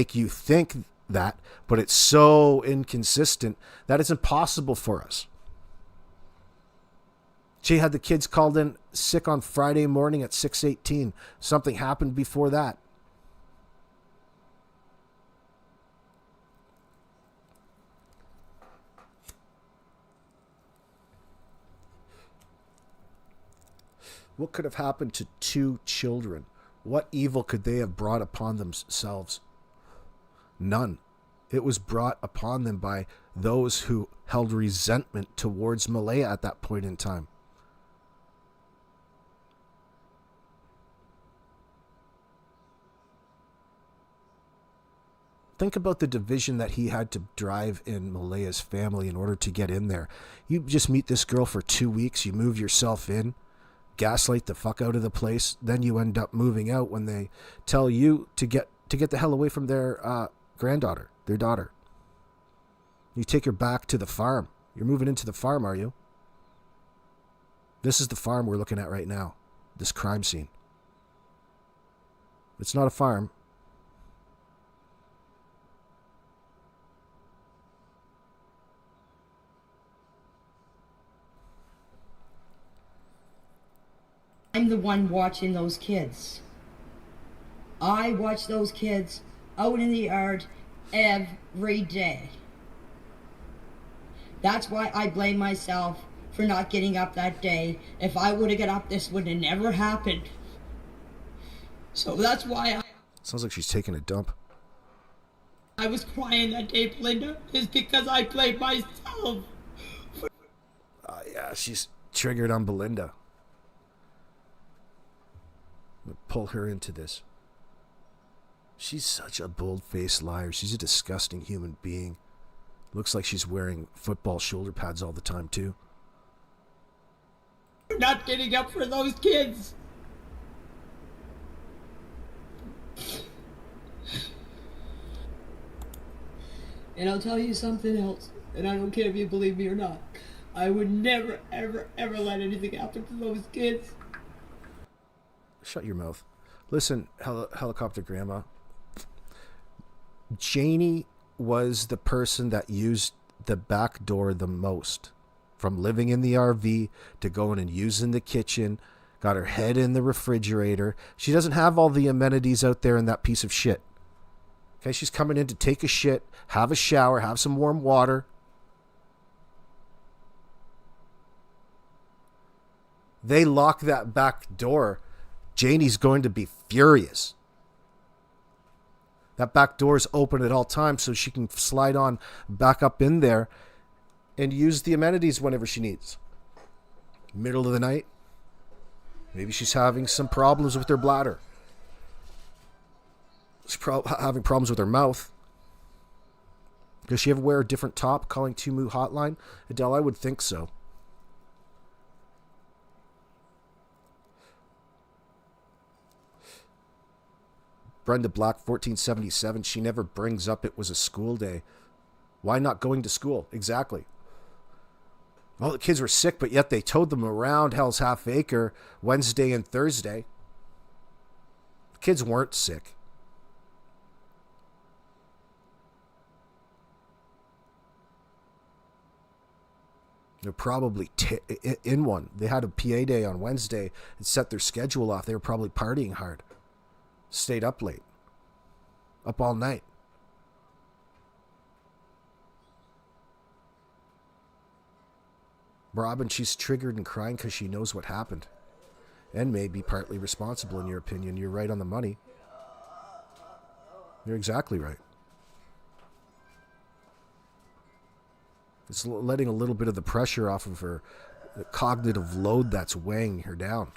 make you think that, but it's so inconsistent that it's impossible for us. She had the kids called in sick on Friday morning at 6:18. Something happened before that. What could have happened to two children? What evil could they have brought upon themselves? None. It was brought upon them by those who held resentment towards Malaya at that point in time. Think about the division that he had to drive in Malaya's family in order to get in there. You just meet this girl for 2 weeks, you move yourself in, gaslight the fuck out of the place, then you end up moving out when they tell you to get the hell away from their granddaughter, their daughter. You take her back to the farm. You're moving into the farm, are you? This is the farm we're looking at right now. This crime scene. It's not a farm. I'm the one watching those kids. I watch those kids out in the yard every day. That's why I blame myself for not getting up that day. If I would have got up, this would have never happened. So that's why Sounds like she's taking a dump. I was crying that day, Belinda, is because I blamed myself. Yeah, she's triggered on Belinda. I'm gonna pull her into this. She's such a bold-faced liar. She's a disgusting human being. Looks like she's wearing football shoulder pads all the time, too. You're not getting up for those kids. And I'll tell you something else, and I don't care if you believe me or not. I would never, ever, ever let anything happen to those kids. Shut your mouth. Listen, helicopter grandma. Janie was the person that used the back door the most. From living in the RV to going and using the kitchen, got her head in the refrigerator. She doesn't have all the amenities out there in that piece of shit. Okay, she's coming in to take a shit, have a shower, have some warm water. They lock that back door. Janie's going to be furious. That back door is open at all times so she can slide on back up in there and use the amenities whenever she needs. Middle of the night. Maybe she's having some problems with her bladder. She's having problems with her mouth. Does she ever wear a different top calling Tumu hotline? Adele, I would think so. Brenda Black, 1477, she never brings up it was a school day. Why not going to school? Exactly. Well, the kids were sick, but yet they towed them around Hell's Half Acre Wednesday and Thursday. The kids weren't sick. They're probably in one. They had a PA day on Wednesday and set their schedule off. They were probably partying hard. Stayed up late. Up all night. Robin, she's triggered and crying because she knows what happened. And may be partly responsible in your opinion. You're right on the money. You're exactly right. It's letting a little bit of the pressure off of her, the cognitive load that's weighing her down.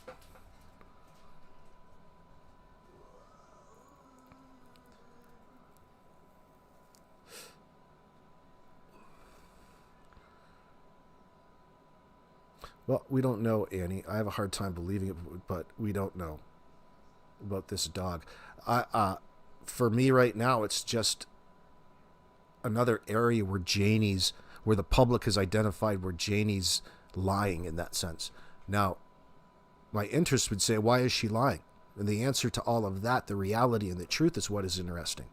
Well, we don't know, Annie. I have a hard time believing it, but we don't know about this dog. For me right now, it's just another area where where the public has identified where Janie's lying in that sense. Now, my interest would say, why is she lying? And the answer to all of that, the reality and the truth is what is interesting.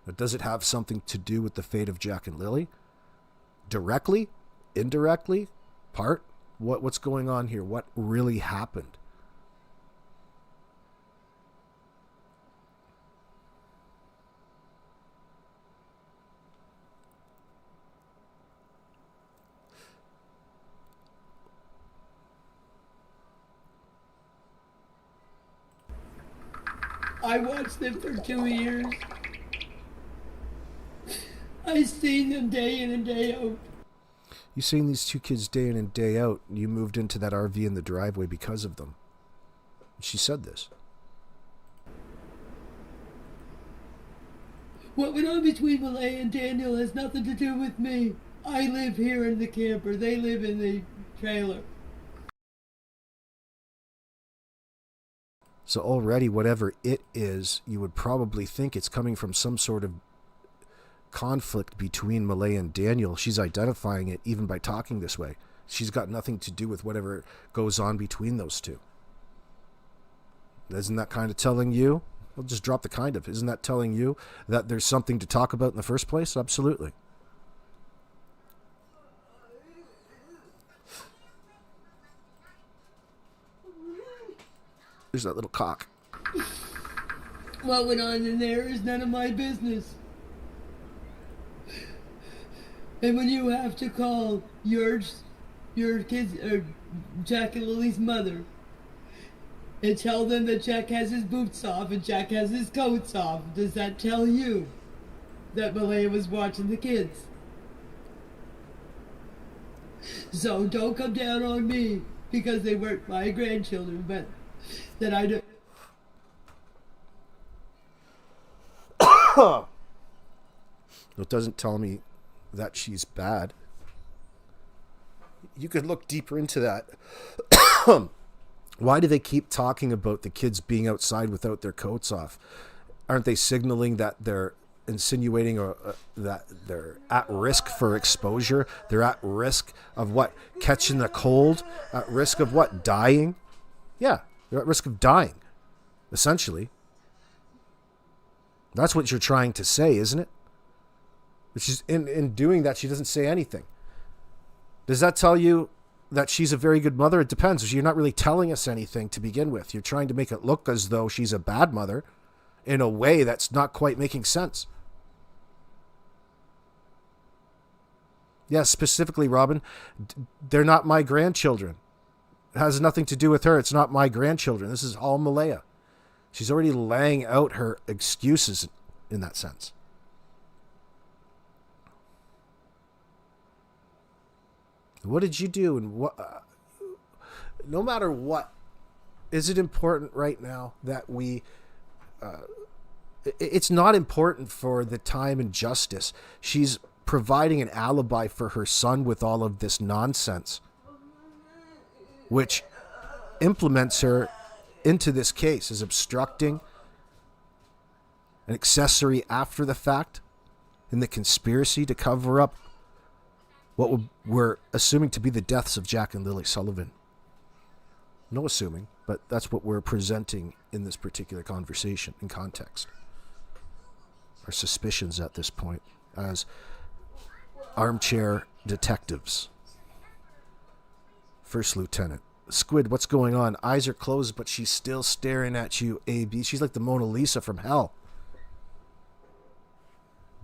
But does it have something to do with the fate of Jack and Lily? Directly? Indirectly? Part? What's going on here? What really happened? I watched them for 2 years. I seen them day in and day out. You seen these two kids day in and day out. You moved into that RV in the driveway because of them. She said this. What went on between Malaya and Daniel has nothing to do with me. I live here in the camper. They live in the trailer. So already, whatever it is, you would probably think it's coming from some sort of conflict between Malaya and Daniel. She's identifying it even by talking this way. She's got nothing to do with whatever goes on between those two. Isn't that kind of telling you? I'll just drop the kind of. Isn't that telling you that there's something to talk about in the first place? Absolutely. There's that little cock. What went on in there is none of my business. And when you have to call your kids or Jack and Lily's mother and tell them that Jack has his boots off and Jack has his coats off, does that tell you that Malaya was watching the kids? So don't come down on me because they weren't my grandchildren, but that I do. It doesn't tell me that she's bad. You could look deeper into that. Why do they keep talking about the kids being outside without their coats off? Aren't they signaling that they're insinuating that they're at risk for exposure? They're at risk of what? Catching the cold? At risk of what? Dying? Yeah, they're at risk of dying, essentially. That's what you're trying to say, isn't it? But she's in doing that, she doesn't say anything. Does that tell you that she's a very good mother? It depends. You're not really telling us anything to begin with. You're trying to make it look as though she's a bad mother in a way that's not quite making sense. Yes, specifically, Robin, they're not my grandchildren. It has nothing to do with her. It's not my grandchildren. This is all Malaya. She's already laying out her excuses in that sense. What did you do? And what? No matter what, is it important right now that we? It's not important for the time and justice. She's providing an alibi for her son with all of this nonsense, which implements her into this case as obstructing, an accessory after the fact, in the conspiracy to cover up what we're assuming to be the deaths of Jack and Lilly Sullivan. No assuming, but that's what we're presenting in this particular conversation in context. Our suspicions at this point as armchair detectives. First Lieutenant. Squid, what's going on? Eyes are closed, but she's still staring at you, AB. She's like the Mona Lisa from hell.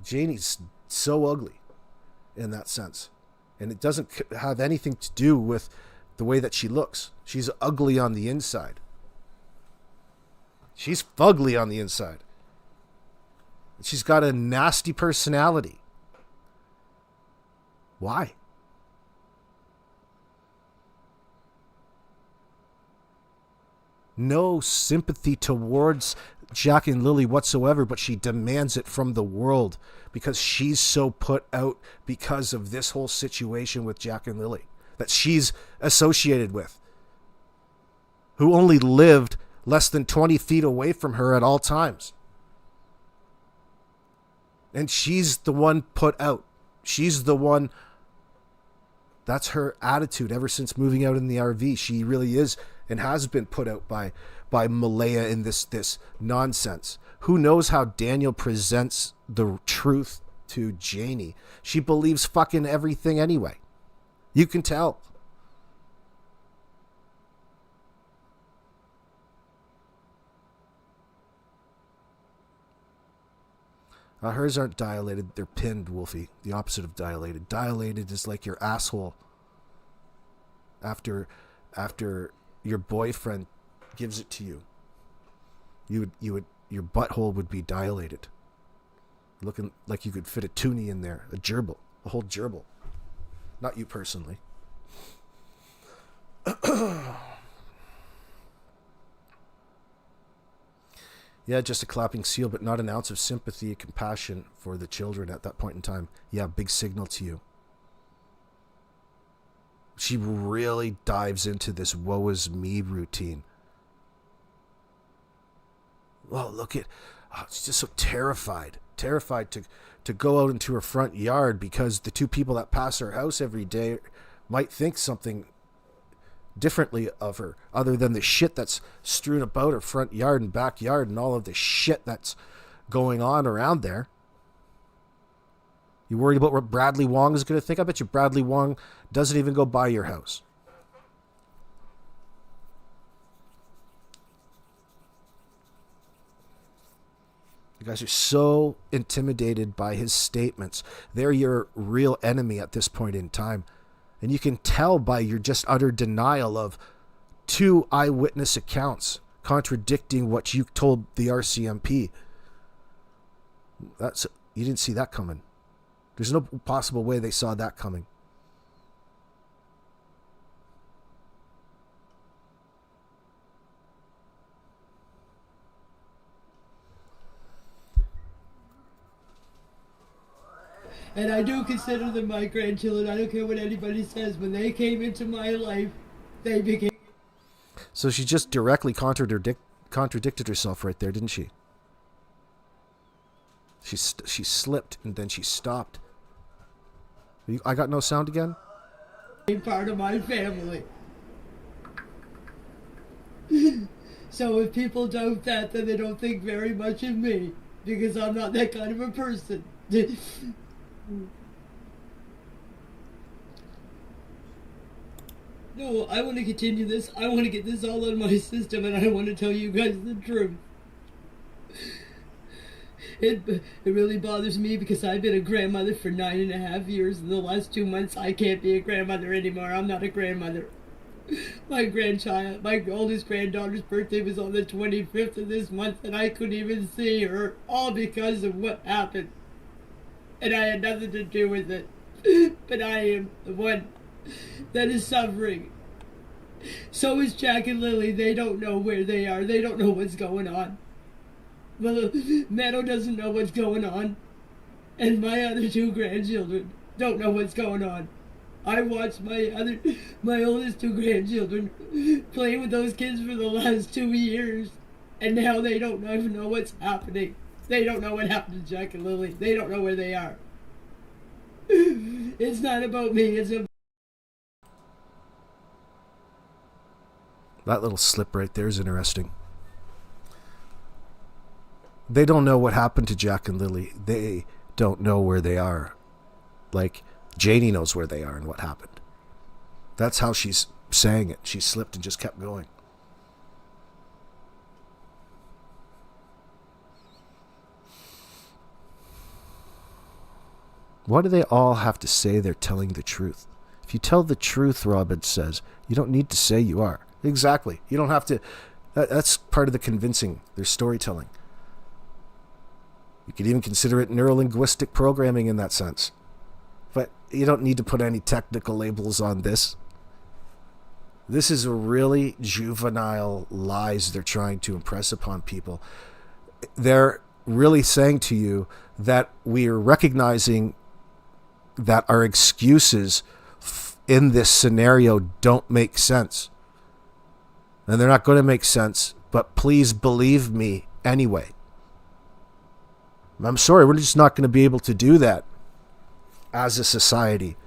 Janie's so ugly in that sense. And it doesn't have anything to do with the way that she looks. She's ugly on the inside. She's fugly on the inside. She's got a nasty personality. Why? No sympathy towards Jack and Lily whatsoever, but she demands it from the world because she's so put out because of this whole situation with Jack and Lily that she's associated with, who only lived less than 20 feet away from her at all times. And she's the one put out. She's the one. That's her attitude ever since moving out in the RV. She really is and has been put out by Malaya in this nonsense. Who knows how Daniel presents the truth to Janie? She believes fucking everything anyway. You can tell. Hers aren't dilated, they're pinned, Wolfie. The opposite of dilated. Dilated is like your asshole after your boyfriend gives it to you. Your butthole would be dilated. Looking like you could fit a toonie in there, a gerbil, a whole gerbil. Not you personally. Yeah, just a clapping seal, but not an ounce of sympathy and compassion for the children at that point in time. Yeah, big signal to you. She really dives into this woe-is-me routine. Well, look at... Oh, she's just so terrified. Terrified to go out into her front yard because the two people that pass her house every day might think something differently of her, other than the shit that's strewn about her front yard and backyard and all of the shit that's going on around there. You worried about what Bradley Wong is going to think? I bet you Bradley Wong doesn't even go by your house. You guys are so intimidated by his statements. They're your real enemy at this point in time. And you can tell by your just utter denial of 2 eyewitness accounts contradicting what you told the RCMP. You didn't see that coming. There's no possible way they saw that coming. And I do consider them my grandchildren. I don't care what anybody says. When they came into my life, they became... So she just directly contradicted herself right there, didn't she? She slipped and then she stopped. I got no sound again? Part of my family. So if people doubt that, then they don't think very much of me. Because I'm not that kind of a person. No, I want to continue this. I want to get this all out of my system, and I want to tell you guys the truth. It really bothers me because I've been a grandmother for 9.5 years. In the last 2 months, I can't be a grandmother anymore. I'm not a grandmother. My grandchild, my oldest granddaughter's birthday was on the 25th of this month, and I couldn't even see her, all because of what happened. And I had nothing to do with it. But I am the one that is suffering. So is Jack and Lily. They don't know where they are. They don't know what's going on. Well, Meadow doesn't know what's going on. And my other 2 grandchildren don't know what's going on. I watched my oldest 2 grandchildren play with those kids for the last 2 years. And now they don't even know what's happening. They don't know what happened to Jack and Lily. They don't know where they are. It's not about me. It's about... That little slip right there is interesting. They don't know what happened to Jack and Lily. They don't know where they are. Like, Janie knows where they are and what happened. That's how she's saying it. She slipped and just kept going. Why do they all have to say they're telling the truth? If you tell the truth, Robin says, you don't need to say you are. Exactly. You don't have to. That's part of the convincing. Their storytelling. You could even consider it neurolinguistic programming in that sense. But you don't need to put any technical labels on this. This is a really juvenile lies they're trying to impress upon people. They're really saying to you that we are recognizing that our excuses in this scenario don't make sense. And they're not going to make sense, but please believe me anyway. I'm sorry, we're just not going to be able to do that as a society.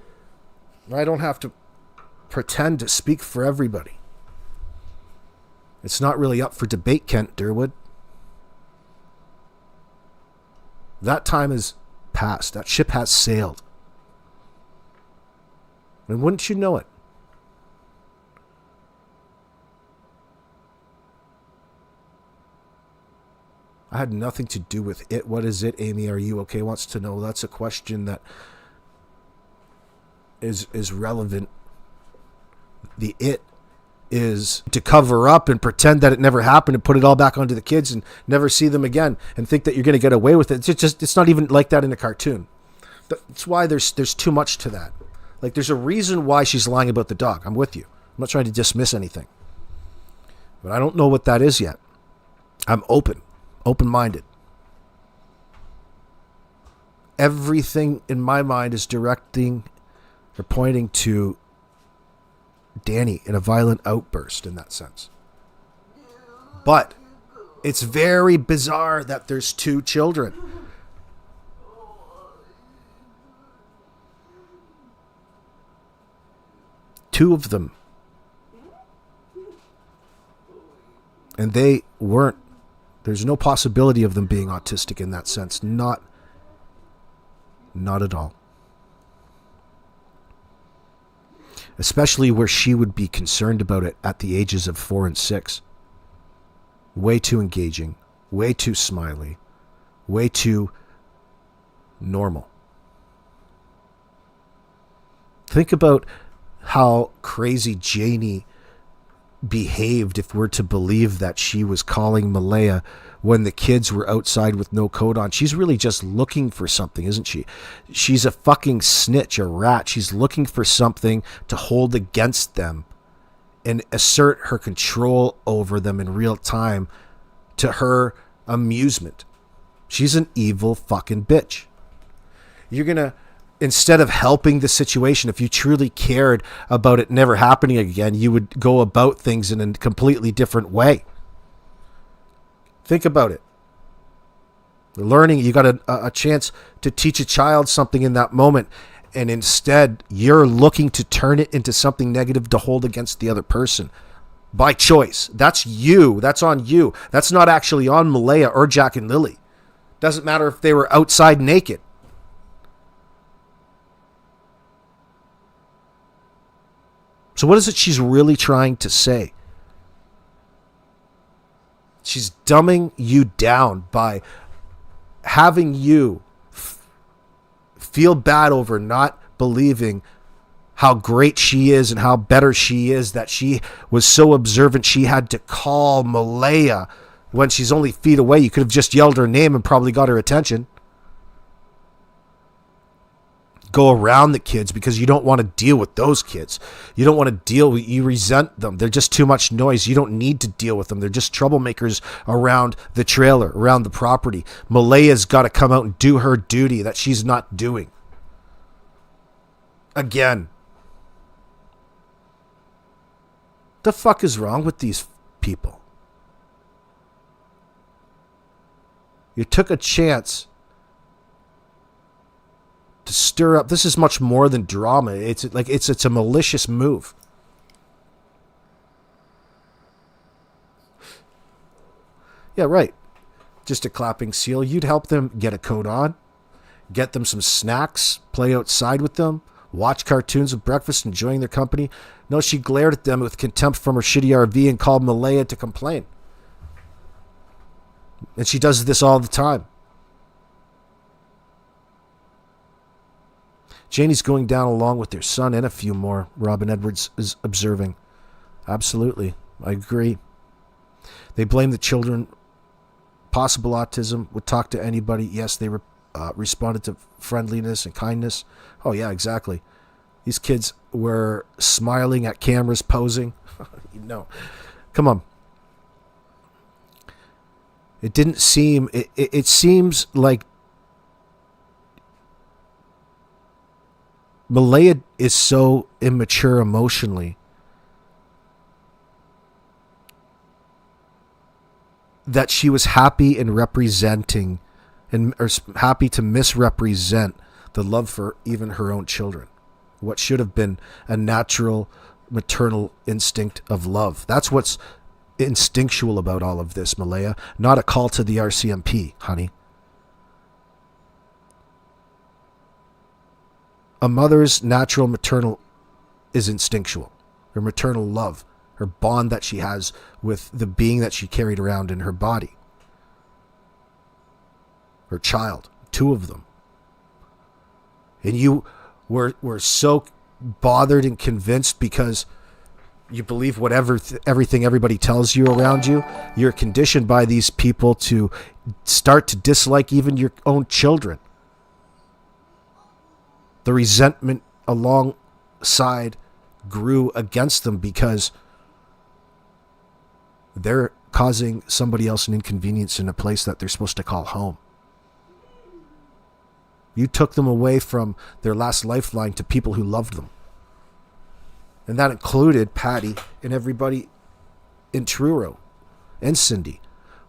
I don't have to pretend to speak for everybody. It's not really up for debate, Kent Durwood. That time is past. That ship has sailed. And wouldn't you know it? I had nothing to do with it. What is it? Amy, are you okay? Wants to know. That's a question that is relevant. The it is to cover up and pretend that it never happened and put it all back onto the kids and never see them again and think that you're going to get away with it. It's not even like that in a cartoon. That's why there's too much to that. Like, there's a reason why she's lying about the dog. I'm with you. I'm not trying to dismiss anything. But I don't know what that is yet. I'm open-minded. Everything in my mind is directing or pointing to Danny in a violent outburst in that sense. But it's very bizarre that there's two children. Two of them. And they weren't. There's no possibility of them being autistic in that sense. Not at all. Especially where she would be concerned about it at the ages of 4 and 6. Way too engaging, way too smiley, way too normal. Think about how crazy Janie behaved if we're to believe that she was calling Malaya when the kids were outside with no coat on. She's really just looking for something, isn't she? She's a fucking snitch, a rat. She's looking for something to hold against them and assert her control over them in real time to her amusement. She's an evil fucking bitch. You're gonna, instead of helping the situation, if you truly cared about it never happening again, you would go about things in a completely different way. Think about it. Learning, you got a chance to teach a child something in that moment, and instead you're looking to turn it into something negative to hold against the other person by choice. That's you. That's on you. That's not actually on Malaya or Jack and Lily. Doesn't matter if they were outside naked. So what is it she's really trying to say? She's dumbing you down by having you feel bad over not believing how great she is and how better she is, that she was so observant she had to call Malaya when she's only feet away. You could have just yelled her name and probably got her attention. Go around the kids because you don't want to deal with those kids. You don't want to deal with, you resent them. They're just too much noise. You don't need to deal with them. They're just troublemakers around the trailer, around the property. Malaya's got to come out and do her duty that she's not doing. Again. The fuck is wrong with these people? You took a chance to stir up. This is much more than drama. It's like it's a malicious move. Yeah, right. Just a clapping seal. You'd help them get a coat on, get them some snacks, play outside with them, watch cartoons at breakfast, enjoying their company. No, she glared at them with contempt from her shitty RV and called Malaya to complain. And she does this all the time. Janie's going down along with their son and a few more, Robin Edwards is observing. Absolutely. I agree. They blame the children. Possible autism. Would talk to anybody. Yes, they responded to friendliness and kindness. Oh, yeah, exactly. These kids were smiling at cameras, posing. No. Come on. It didn't seem... It seems like Malaya is so immature emotionally that she was happy in representing or happy to misrepresent the love for even her own children. What should have been a natural maternal instinct of love. That's what's instinctual about all of this, Malaya. Not a call to the RCMP, honey. A mother's natural maternal is instinctual. Her maternal love, her bond that she has with the being that she carried around in her body. Her child, 2 of them. And you were so bothered and convinced because you believe everything everybody tells you around you. You're conditioned by these people to start to dislike even your own children. The resentment alongside grew against them because they're causing somebody else an inconvenience in a place that they're supposed to call home. You took them away from their last lifeline to people who loved them. And that included Patty and everybody in Truro and Cindy.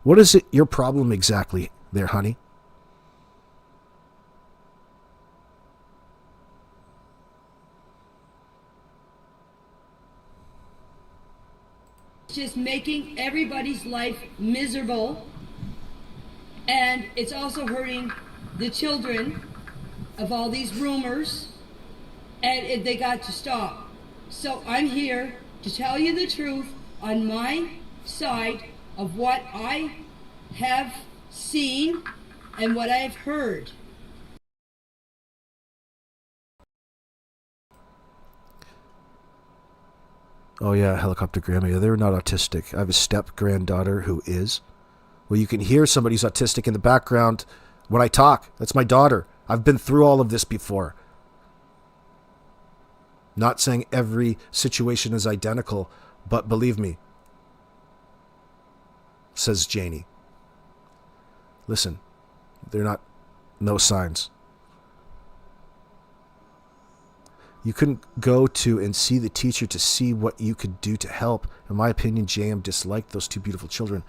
What is it your problem exactly there, honey? Just making everybody's life miserable, and it's also hurting the children of all these rumors, and they got to stop. So I'm here to tell you the truth on my side of what I have seen and what I've heard. Oh yeah, helicopter grandma. Yeah, they're not autistic. I have a step-granddaughter who is. Well, you can hear somebody's autistic in the background when I talk. That's my daughter. I've been through all of this before. Not saying every situation is identical, but believe me, says Janie. Listen, they're not no signs. You couldn't go to and see the teacher to see what you could do to help. In my opinion, JM disliked those 2 beautiful children.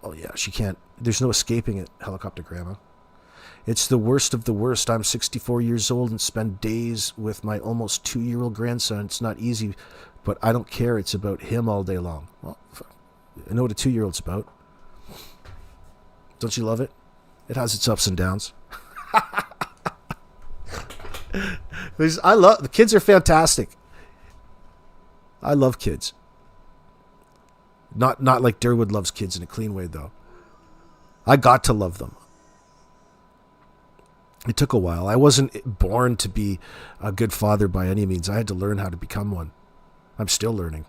Oh yeah, she can't. There's no escaping it, helicopter grandma. It's the worst of the worst. I'm 64 years old and spend days with my almost 2-year-old grandson. It's not easy, but I don't care. It's about him all day long. Well, I know what a 2-year-old's about. Don't you love it? It has its ups and downs. I love the kids. Are fantastic. I love kids. Not like Durwood loves kids in a clean way, though. I got to love them. It took a while. I wasn't born to be a good father by any means. I had to learn how to become one. I'm still learning.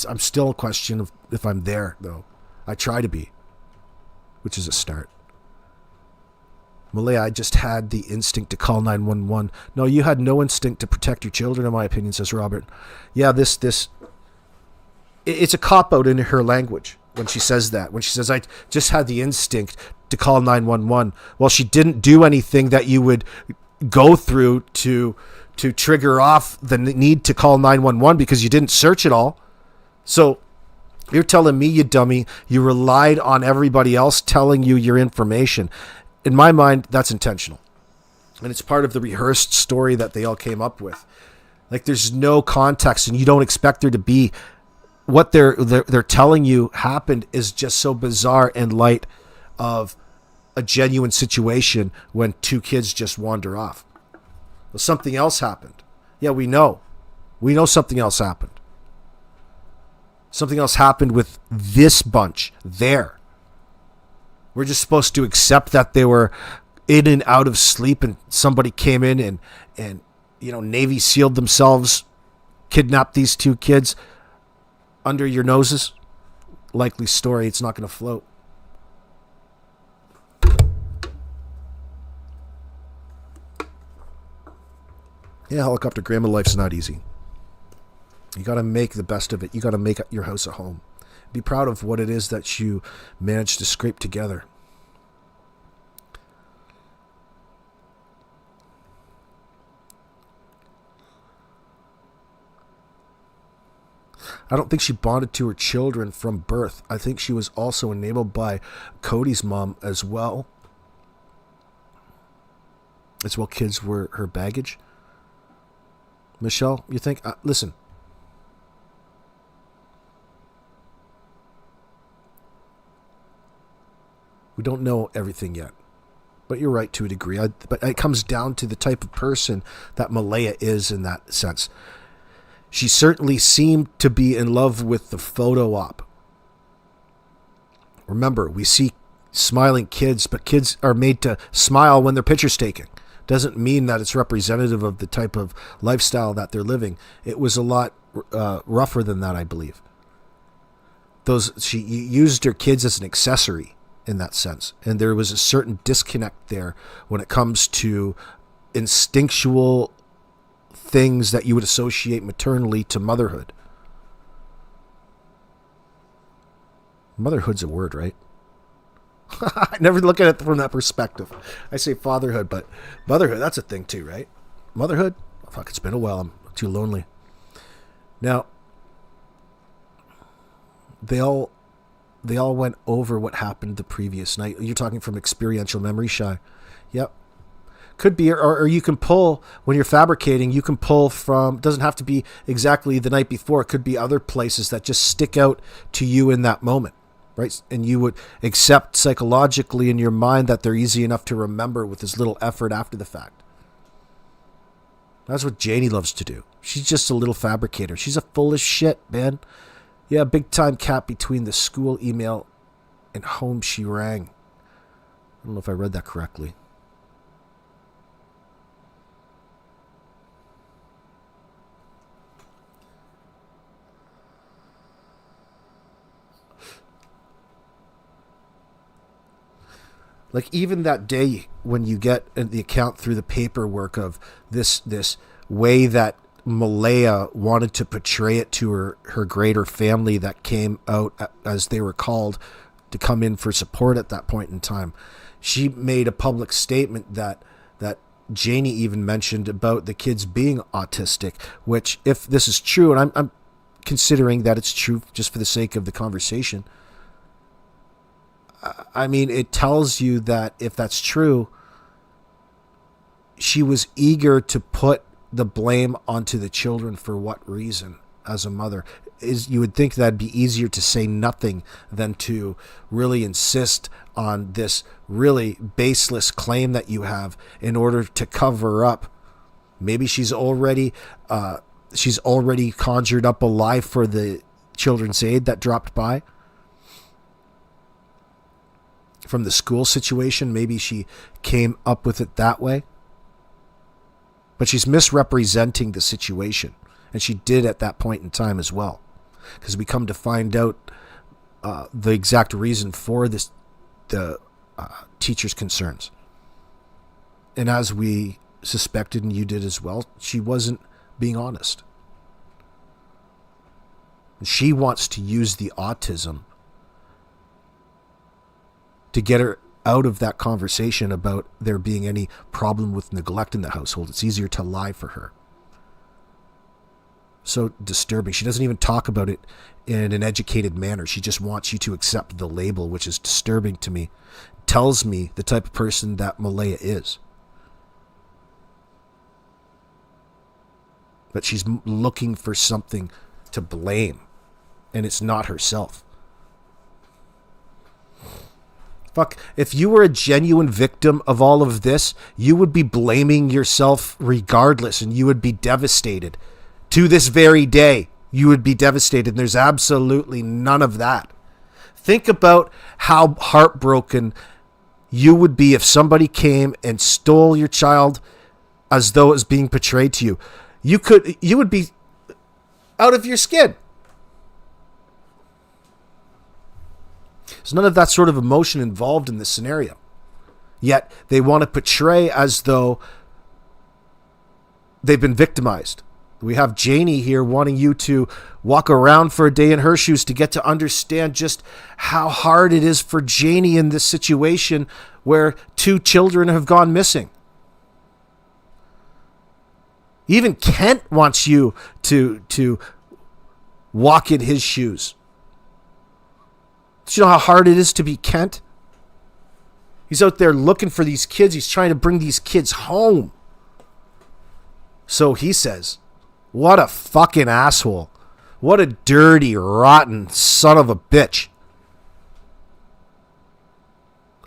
I'm still a question of if I'm there, though. I try to be, which is a start. Malaya, I just had the instinct to call 911. No, you had no instinct to protect your children, in my opinion, says Robert. Yeah, it's a cop-out in her language when she says that. When she says, I just had the instinct to call 911. Well, she didn't do anything that you would go through to trigger off the need to call 911 because you didn't search it all. So you're telling me, you dummy, you relied on everybody else telling you your information. In my mind, that's intentional. And it's part of the rehearsed story that they all came up with. Like, there's no context, and you don't expect there to be. What they're telling you happened is just so bizarre in light of a genuine situation when 2 kids just wander off. Well, something else happened. Yeah, we know. We know something else happened. Something else happened with this bunch there. We're just supposed to accept that they were in and out of sleep and somebody came in and Navy SEALed themselves, kidnapped these 2 kids under your noses. Likely story. It's not going to float. Yeah, helicopter grandma life's not easy. You got to make the best of it. You got to make your house a home. Be proud of what it is that you managed to scrape together. I don't think she bonded to her children from birth. I think she was also enabled by Cody's mom as well. As well, kids were her baggage. Michelle, you think? Listen. We don't know everything yet. But you're right to a degree. But it comes down to the type of person that Malaya is in that sense. She certainly seemed to be in love with the photo op. Remember, we see smiling kids, but kids are made to smile when their picture's taken. Doesn't mean that it's representative of the type of lifestyle that they're living. It was a lot rougher than that, I believe. She used her kids as an accessory in that sense. And there was a certain disconnect there when it comes to instinctual things that you would associate maternally to motherhood. Motherhood's a word, right? I never look at it from that perspective. I say fatherhood, but motherhood, that's a thing too, right? Motherhood? Oh, fuck, it's been a while. I'm too lonely. Now, they all went over what happened the previous night. You're talking from experiential memory, Shy. Yep. Could be, or you can pull, when you're fabricating, you can pull from, doesn't have to be exactly the night before. It could be other places that just stick out to you in that moment, right? And you would accept psychologically in your mind that they're easy enough to remember with as little effort after the fact. That's what Janie loves to do. She's just a little fabricator. She's a full of shit, man. Yeah, big time cat between the school email and home she rang. I don't know if I read that correctly. Like even that day when you get the account through the paperwork of this way that Malaya wanted to portray it to her greater family that came out, as they were called, to come in for support at that point in time. She made a public statement that Janie even mentioned about the kids being autistic, which, if this is true, and I'm considering that it's true just for the sake of the conversation, I mean, it tells you that if that's true, she was eager to put the blame onto the children. For what reason? As a mother, you would think that'd be easier to say nothing than to really insist on this really baseless claim that you have in order to cover up. Maybe she's already conjured up a lie for the children's aid that dropped by from the school situation. Maybe she came up with it that way. But she's misrepresenting the situation. And she did at that point in time as well. Because we come to find out the exact reason for the teacher's concerns. And as we suspected, and you did as well, she wasn't being honest. And she wants to use the autism to get her out of that conversation about there being any problem with neglect in the household. It's easier to lie for her. So disturbing. She doesn't even talk about it in an educated manner. She just wants you to accept the label, which is disturbing to me. Tells me the type of person that Malaya is. But she's looking for something to blame, and it's not herself. Fuck, if you were a genuine victim of all of this, you would be blaming yourself regardless, and you would be devastated. To this very day, you would be devastated, and there's absolutely none of that. Think about how heartbroken you would be if somebody came and stole your child as though it was being portrayed to you. You would be out of your skin. There's none of that sort of emotion involved in this scenario. Yet they want to portray as though they've been victimized. We have Janie here wanting you to walk around for a day in her shoes to get to understand just how hard it is for Janie in this situation where 2 children have gone missing. Even Kent wants you to walk in his shoes. Do you know how hard it is to be Kent? He's out there looking for these kids. He's trying to bring these kids home. So he says, what a fucking asshole. What a dirty, rotten son of a bitch.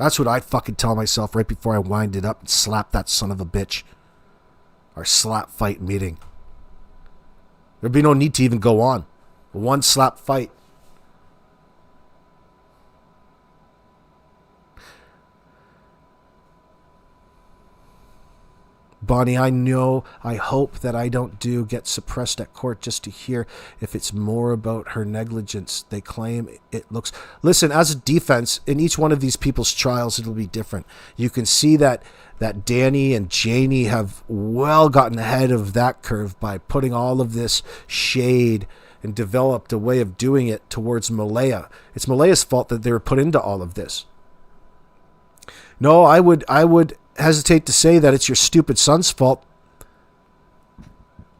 That's what I fucking tell myself right before I wind it up and slap that son of a bitch. Our slap fight meeting. There'd be no need to even go on. One slap fight. Bonnie, I hope that I don't get suppressed at court just to hear if it's more about her negligence. They claim it looks... Listen, as a defense, in each one of these people's trials, it'll be different. You can see that Danny and Janie have well gotten ahead of that curve by putting all of this shade and developed a way of doing it towards Malaya. It's Malaya's fault that they were put into all of this. No, I would hesitate to say that it's your stupid son's fault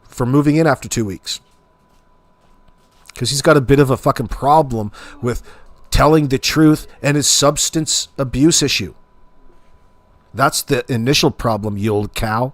for moving in after 2 weeks. Because he's got a bit of a fucking problem with telling the truth and his substance abuse issue. That's the initial problem, you old cow.